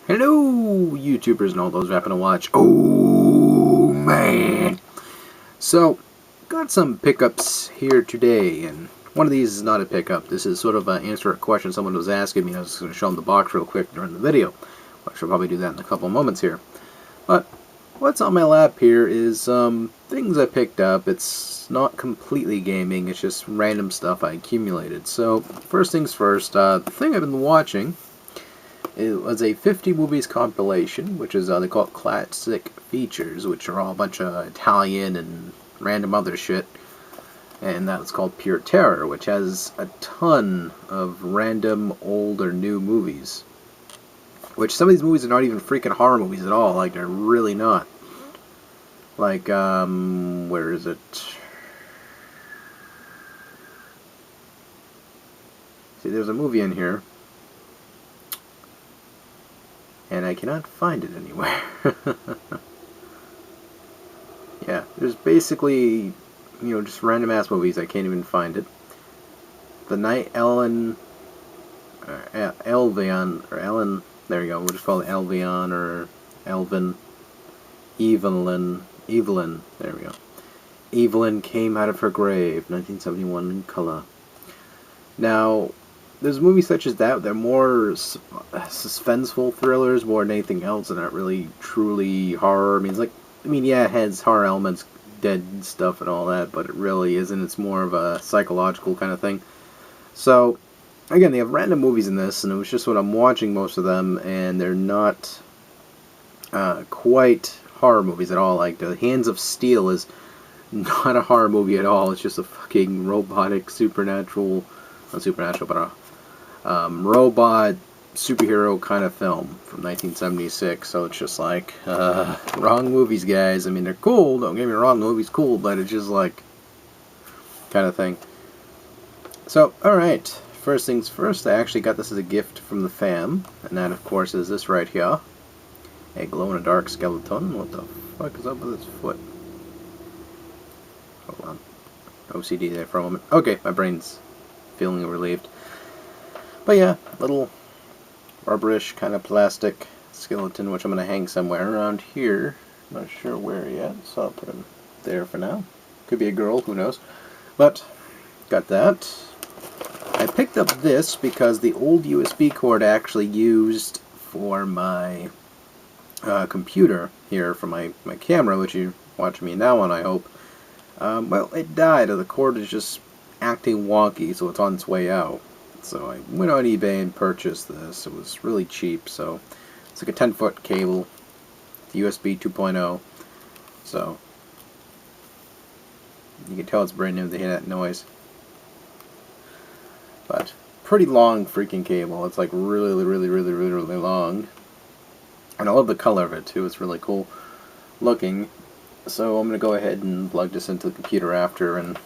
Hello, YouTubers and all those who happen to watch. Oh, man. So, got some pickups here today, and one of these is not a pickup. This is sort of an answer a question someone was asking me. I was just going to show them the box real quick during the video. I should probably do that in a couple of moments here. But, what's on my lap here is things I picked up. It's not completely gaming, it's just random stuff I accumulated. So, first things first, the thing I've been watching, it was a 50 movies compilation, which is, they call it classic features, which are all a bunch of Italian and random other shit. And that's called Pure Terror, which has a ton of random old or new movies. Which some of these movies are not even freaking horror movies at all, like they're really not. Like, where is it? See, there's a movie in here, and I cannot find it anywhere. Yeah, there's basically, just random ass movies. I can't even find it. The Night Ellen, Elvion, or Ellen, there you go, we'll just call it Elvion, or Elvin, Evelyn, there we go. Evelyn came out of her grave, 1971 in color. Now, there's movies such as that, they're more suspenseful thrillers more than anything else, and not really truly horror. Yeah, it has horror elements, dead stuff and all that, but it really isn't. It's more of a psychological kind of thing. So, again, they have random movies in this, and it was just what I'm watching most of them, and they're not quite horror movies at all. Like, The Hands of Steel is not a horror movie at all. It's just a fucking robotic, supernatural, not supernatural, but a robot superhero kind of film from 1976. So it's just like, wrong movies, guys. I mean, they're cool, don't get me wrong, the movie's cool, but it's just like, kind of thing. So, alright, first things first, I actually got this as a gift from the fam, and that, of course, is this right here. A glow-in-the-dark skeleton. What the fuck is up with its foot? Hold on. OCD there for a moment. Okay, my brain's feeling relieved. But yeah, little rubberish kind of plastic skeleton, which I'm going to hang somewhere around here. Not sure where yet, so I'll put him there for now. Could be a girl, who knows. But, got that. I picked up this because the old USB cord I actually used for my computer here for my camera, which you watch me now on, I hope. Well, it died, or the cord is just acting wonky, so it's on its way out. So I went on eBay and purchased this. It was really cheap, so it's like a 10-foot cable, USB 2.0, so you can tell it's brand new to hear that noise. But pretty long freaking cable. It's like really long. And I love the color of it too. It's really cool looking. So I'm going to go ahead and plug this into the computer after and,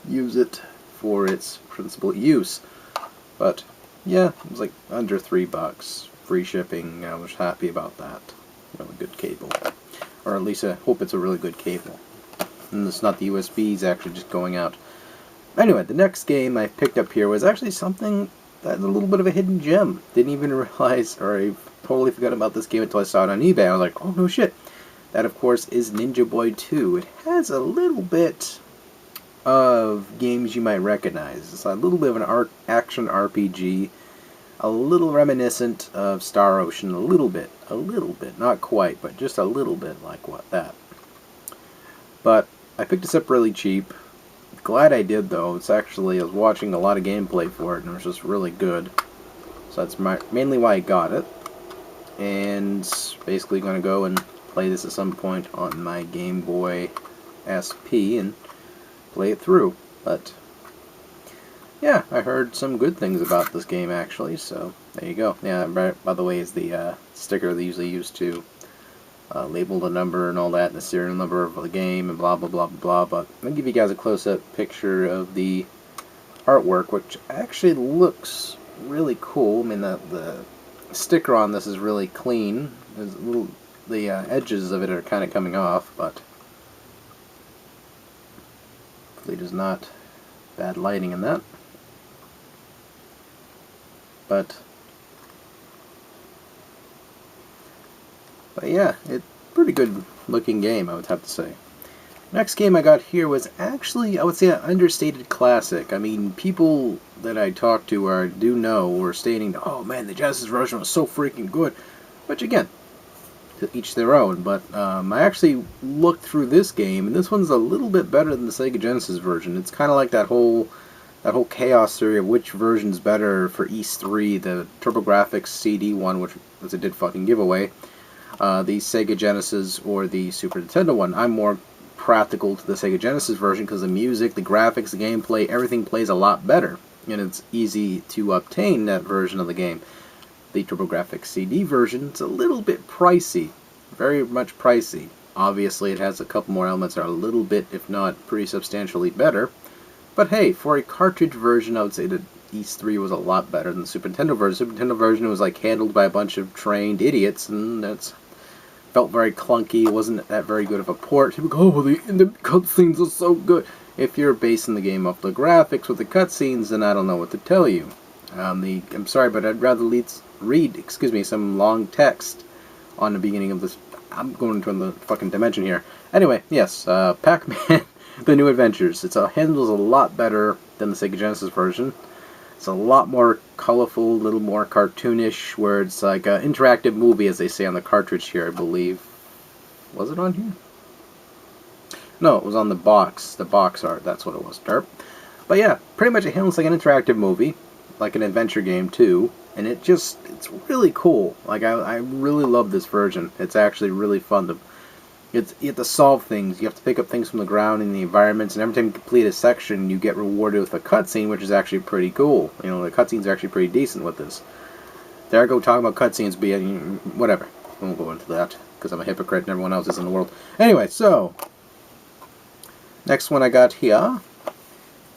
use it for its principal use. But yeah, it was like under $3, free shipping. I was happy about that. Really good cable. Or at least I hope it's a really good cable. And it's not the USBs actually just going out. Anyway, the next game I picked up here was actually something that's a little bit of a hidden gem. Didn't even realize, or I totally forgot about this game until I saw it on eBay. I was like, oh no shit. That, of course, is Ninja Boy 2. It has a little bit of games you might recognize. It's a little bit of an action RPG, a little reminiscent of Star Ocean, a little bit, not quite, but just a little bit like that. But I picked this up really cheap. Glad I did, though. It's actually, I was watching a lot of gameplay for it, and it was just really good. So that's mainly why I got it. And basically going to go and play this at some point on my Game Boy SP and play it through. But yeah, I heard some good things about this game actually, so there you go. Yeah, by the way, is the sticker they usually use to label the number and all that, and the serial number of the game and blah blah blah blah blah. But I'm gonna give you guys a close-up picture of the artwork, which actually looks really cool. I mean, the sticker on this is really clean. There's a little, the edges of it are kind of coming off, but hopefully there's not bad lighting in that. But But yeah, it's a pretty good looking game, I would have to say. Next game I got here was actually, I would say, an understated classic. I mean, people that I talk to or do know were stating, oh man, the Genesis version was so freaking good. Which again, to each their own. But I actually looked through this game, and this one's a little bit better than the Sega Genesis version. It's kind of like that whole chaos theory of which version's better for East 3, the TurboGrafx CD one, which was a did fucking giveaway, the Sega Genesis or the Super Nintendo one. I'm more practical to the Sega Genesis version because the music, the graphics, the gameplay, everything plays a lot better, and it's easy to obtain that version of the game. The TurboGrafx CD version is a little bit pricey, very much pricey. Obviously, it has a couple more elements that are a little bit, if not pretty substantially better. But hey, for a cartridge version, I would say that East 3 was a lot better than the Super Nintendo version. Super Nintendo version was like handled by a bunch of trained idiots, and that's felt very clunky. It wasn't that very good of a port. People go, oh, the cutscenes are so good. If you're basing the game off the graphics with the cutscenes, then I don't know what to tell you. I'm sorry, but I'd rather read some long text on the beginning of this. I'm going into the fucking dimension here. Anyway, yes, Pac-Man, The New Adventures. It handles a lot better than the Sega Genesis version. It's a lot more colorful, a little more cartoonish, where it's like an interactive movie, as they say on the cartridge here, I believe. Was it on here? No, it was on the box art, that's what it was, derp. But yeah, pretty much it handles like an interactive movie, like an adventure game too, and it's really cool. Like, I really love this version. It's actually really fun to... you have to solve things. You have to pick up things from the ground and the environments, and every time you complete a section, you get rewarded with a cutscene, which is actually pretty cool. You know, the cutscenes are actually pretty decent with this. There I go talking about cutscenes, being whatever. I won't go into that, because I'm a hypocrite and everyone else is in the world. Anyway, so... next one I got here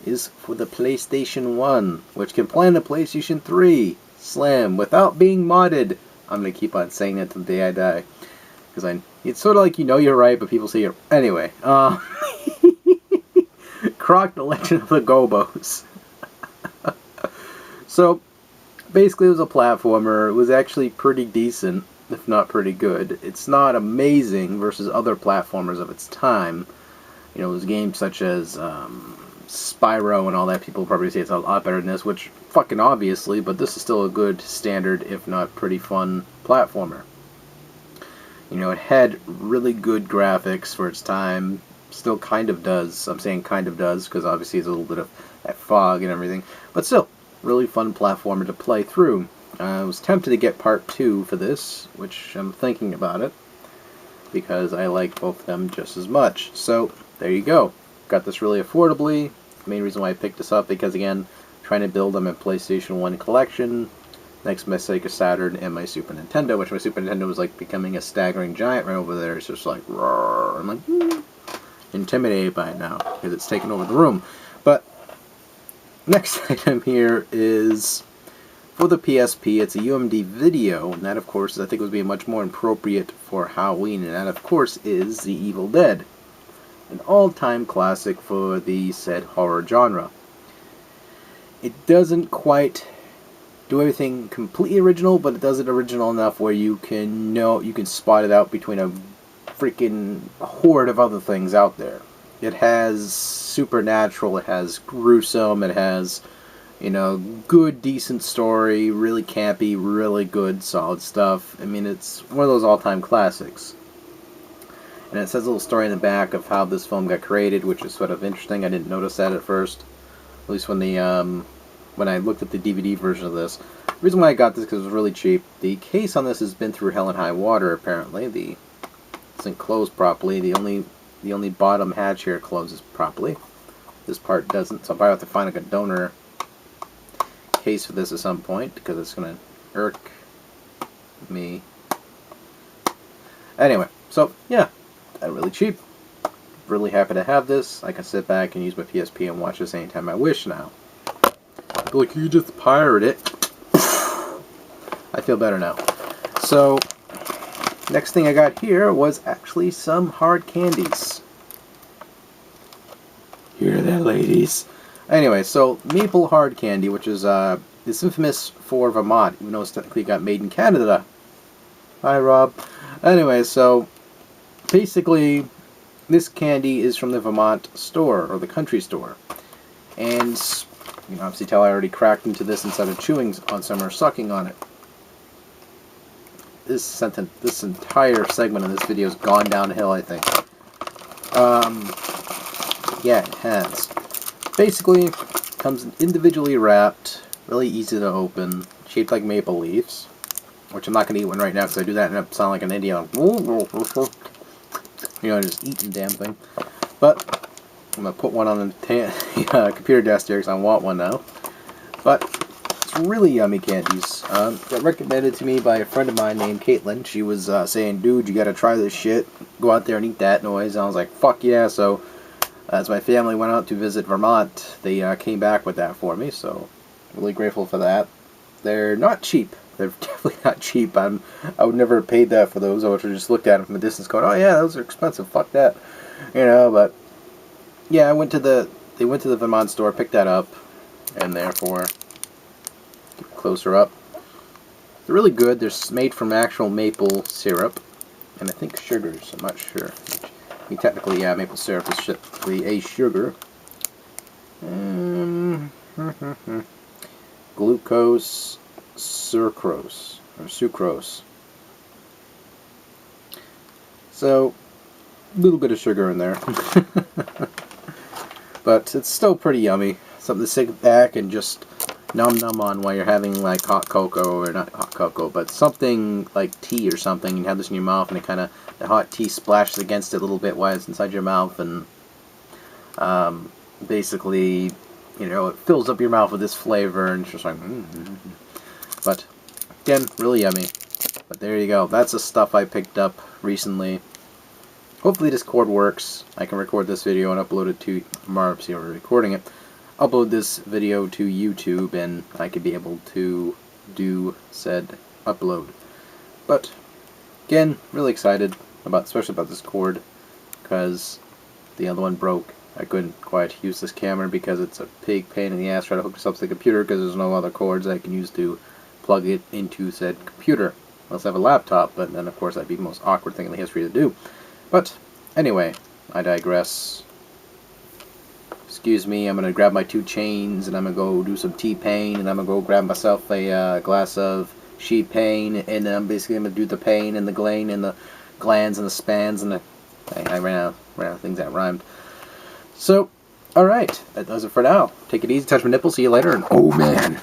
is for the PlayStation 1, which can play on the PlayStation 3 Slim without being modded. I'm going to keep on saying that till the day I die. Because it's sort of like, you know you're right, but people say you're... Anyway, Croc, the Legend of the Gobos. So, basically it was a platformer. It was actually pretty decent, if not pretty good. It's not amazing versus other platformers of its time. You know, there's games such as Spyro and all that. People probably say it's a lot better than this, which fucking obviously, but this is still a good standard, if not pretty fun, platformer. You know, it had really good graphics for its time. Still kind of does. I'm saying kind of does, because obviously there's a little bit of that fog and everything. But still, really fun platformer to play through. I was tempted to get part 2 for this, which I'm thinking about it, because I like both of them just as much. So, there you go. Got this really affordably. The main reason why I picked this up, because again, trying to build them a PlayStation 1 collection. Next, my Sega Saturn and my Super Nintendo, which my Super Nintendo was like becoming a staggering giant right over there. It's just like, roar. I'm like, intimidated by it now, because it's taken over the room. But, next item here is for the PSP. It's a UMD video, and that, of course, I think would be much more appropriate for Halloween, and that, of course, is The Evil Dead. An all-time classic for the said horror genre. It doesn't quite do everything completely original, but it does it original enough where you can spot it out between a freaking horde of other things out there. It has supernatural, it has gruesome, it has, you know, good, decent story, really campy, really good, solid stuff. I mean, it's one of those all-time classics. And it says a little story in the back of how this film got created, which is sort of interesting. I didn't notice that at first. At least when I looked at the DVD version of this. The reason why I got this is because it was really cheap. The case on this has been through hell and high water, apparently. It isn't closed properly. The only bottom hatch here closes properly. This part doesn't, so I'll probably have to find like a donor case for this at some point, because it's going to irk me. Anyway, so, yeah. Really cheap. Really happy to have this. I can sit back and use my PSP and watch this anytime I wish now. Like, you just pirate it. I feel better now. So, next thing I got here was actually some hard candies. Hear that, ladies? Anyway, so maple hard candy, which is infamous for Vermont, even though it's technically got made in Canada. Hi, Rob. Anyway, so basically, this candy is from the Vermont store, or the country store. And you can obviously tell I already cracked into this instead of chewing on some or sucking on it. This entire segment of this video has gone downhill, I think. Yeah, it has. Basically, comes individually wrapped, really easy to open, shaped like maple leaves. Which I'm not going to eat one right now because I do that and I sound like an idiot. You know, just eating the damn thing. But I'm going to put one on the computer desk here because I want one now. But it's really yummy candies. Got recommended to me by a friend of mine named Caitlin. She was saying, dude, you got to try this shit. Go out there and eat that noise. And I was like, fuck yeah. So as my family went out to visit Vermont, they came back with that for me. So really grateful for that. They're not cheap. They're definitely not cheap. I would never have paid that for those. I would have just looked at them from a distance going, oh yeah, those are expensive. Fuck that. You know, but yeah, they went to the Vermont store, picked that up, and therefore, get closer up. They're really good. They're made from actual maple syrup, and I think sugars. I'm not sure. I mean, technically, yeah, maple syrup is a sugar. Glucose, sucrose. So, a little bit of sugar in there. But it's still pretty yummy. Something to sit back and just num on while you're having like hot cocoa, or not hot cocoa, but something like tea or something. You have this in your mouth and it kind of, the hot tea splashes against it a little bit while it's inside your mouth, and basically, you know, it fills up your mouth with this flavor, and it's just like, But, again, really yummy. But there you go. That's the stuff I picked up recently. Hopefully this cord works. I can record this video and upload it to, see, we're recording it. Upload this video to YouTube, and I could be able to do said upload. But, again, really excited, especially about this cord, because the other one broke. I couldn't quite use this camera because it's a big pain in the ass trying to hook this up to the computer, because there's no other cords I can use to plug it into said computer. Unless I have a laptop, but then of course that'd be the most awkward thing in the history to do. But, anyway, I digress. Excuse me, I'm going to grab my 2 chains, and I'm going to go do some T-pain, and I'm going to go grab myself a glass of sheep pain, and then I'm basically going to do the pain, and the gland, and the glands, and the spans, and the... I ran out of things that rhymed. So, alright, that does it for now. Take it easy, touch my nipples, see you later, and oh man!